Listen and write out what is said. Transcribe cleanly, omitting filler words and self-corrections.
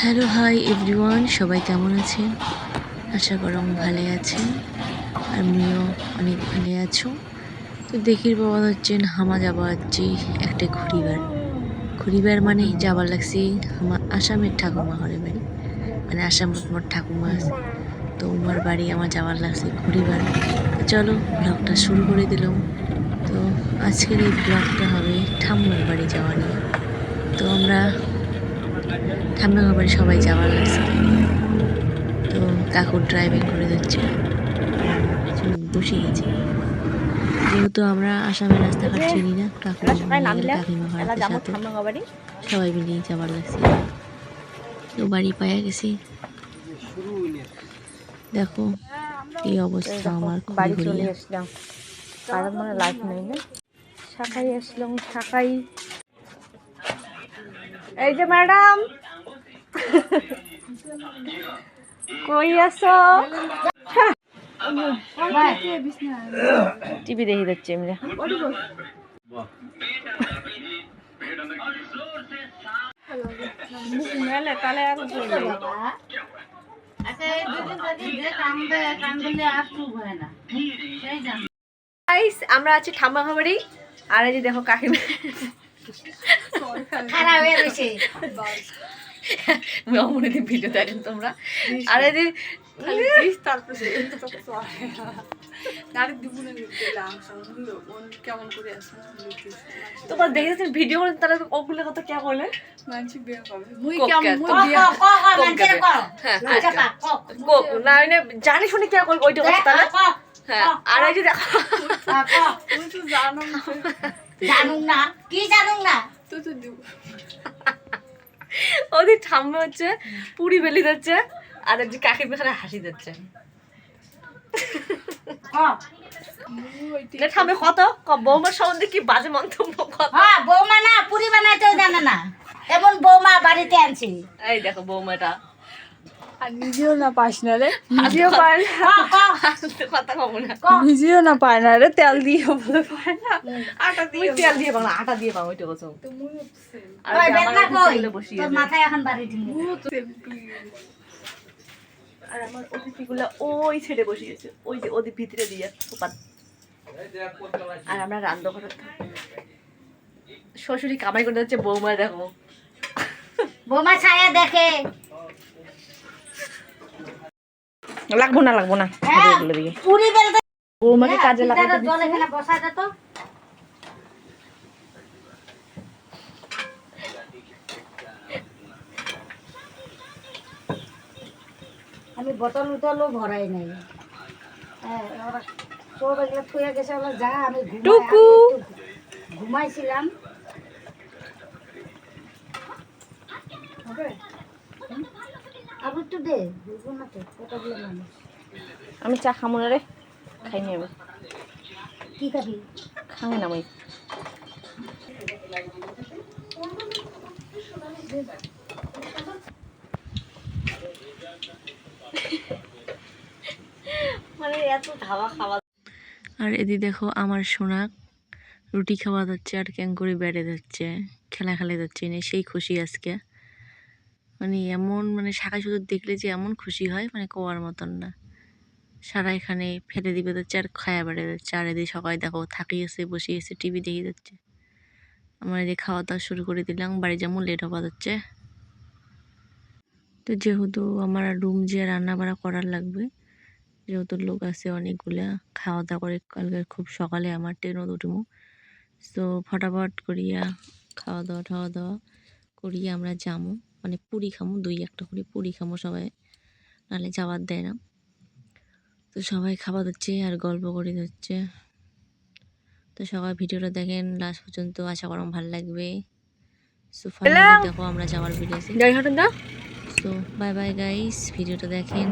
Hello hi everyone, সবাই কেমন আছেন? আশা করম ভালো আছেন, আমিও অনেক ভালো আছো। তো দেখির বাবা হচ্ছেন হামা যাবা হচ্ছে একটা ঘুরিবার মানে যাবার লাগছে আমার আসামের ঠাকুমা ঘরে বাড়ি, মানে আসামত মোর ঠাকুমা আছে, তো উমার বাড়ি আমার যাবার লাগছে ঘুরিবার। তো চলো ব্লগটা শুরু করে দিলাম। তো আজকের এই ব্লগটা হবে ঠাম্মার বাড়ি যাওয়া নিয়ে। তো আমরা ঠাম্মার বাড়ি সবাই যাওয়ার লাগছে, তো কাকু ড্রাইভিং করে যাচ্ছে, বসে গেছি। যেহেতু আমরা আসামের রাস্তাঘাট চিনি না, কাকু কাকিমা হারাতে সাথে সবাই মিলেই যাবার লাগছে। তো বাড়ি পাইয়া গেছি, দেখো এই অবস্থা আমার। বাড়ি চলে আসলাম, কারণ মানে লাইফ নেই না, শাখাই আসলাম শাখাই। এই যে ম্যাডাম কই আছো? টিভি দেখে যাচ্ছে এমনি। আমরা আছি ঠাম্মা খাবারই, আর এই যে দেখো কাকিমা ভিডিও দেখেন তোমরা। আর এই যে তোমার দেখেছেন ভিডিও তারা ওগুলো কথা কে বলে জানি শুনি কে বলবো ওইটা কথা তাহলে। হ্যাঁ, আর এই যে দেখো ওদের ঠাম্মা হচ্ছে পুরি বেলি যাচ্ছে, আর যে কাকির পেছনে হাসি যাচ্ছে। ঠাম্মা কত বৌমার সম্বন্ধে কি বাজে মন্তব্য। বৌমা না পুরি বানাইতেও জানে না, এমন বৌমা বাড়িতে আনছি। এই দেখো বৌমাটা, আর নিজেও না পাস না রে, নিজেও পায় না, কথা কম না, নিজেও না পায় না রে, তেল দিয়ে বলে পায় না, আটা দিয়ে তেল দিয়ে বাংলা আটা দিয়ে বাংলা ওইটা কথা। মাথায় এখন বাড়ি দিন। আর আমার অতিথিগুলো ওই ছেড়ে বসিয়েছে, ওই যে ওদের ভিতরে দিয়ে সোপাত। আর আমরা রান্নাঘরে শ্বশুরি কামাই করে যাচ্ছে, বৌমা দেখো বৌমা ছায়া দেখে। লাগবো না পুরি বেলতে বৌমাকে কাজে লাগাতে জল এখানে বসা যেত। আমি বোতল উতলও ভরাই নাই। হ্যাঁ, ওরা সব এগুলো থুয়ে গেছে, ওরা যা আমি ঘুমাইছিলাম। আবার একটু দে, বুঝবো না তো কতগুলো মানুষ। আমি চা খাবো না রে, খাইনি আমি। কি খাবি? খাই না আমি। মানে এত ধাওয়া খাওয়া। আর এদি দেখো আমার সোনা রুটি খাওয়া যাচ্ছে আর ক্যাং করে বেড়ে যাচ্ছে, খেলা যাচ্ছে না, সেই খুশি আজকে। মানে এমন মানে শাখা শুধু দেখলে যে এমন খুশি হয়, মানে কোয়ার মতন না। সারা এখানে ফেলে দিবে যাচ্ছে আর খায়া বেড়ে যাচ্ছে। আর এদিকে সবাই দেখো থাকিয়েছে বসিয়েছে টিভি দেখে যাচ্ছে। আমরা এদিকে খাওয়া দাওয়া শুরু করে দিলাম, বাড়ি যেমন লেট হওয়া যাচ্ছে। তো যেহেতু আমার রুম যে রান্না বাড়া করার লাগবে, যেহেতু লোক আছে অনেকগুলা, খাওয়া দাওয়া করে কালকে খুব সকালে আমার ট্রেনও উঠবো। তো ফটাফট করিয়া খাওয়া দাওয়া করিয়া আমরা যামো, মানে পুরি খামো, 2-1টা করে পুরি খামো সবাই, নাহলে যাওয়ার দেয় না। তো সবাই খাবার দিচ্ছে আর গল্প করে যাচ্ছে। তো সবাই ভিডিওটা দেখেন লাস্ট পর্যন্ত, আশা করম ভালো লাগবে। সো ফাইনালি দেখো আমরা যাওয়ার video. So bye bye guys, ভিডিওটা দেখেন।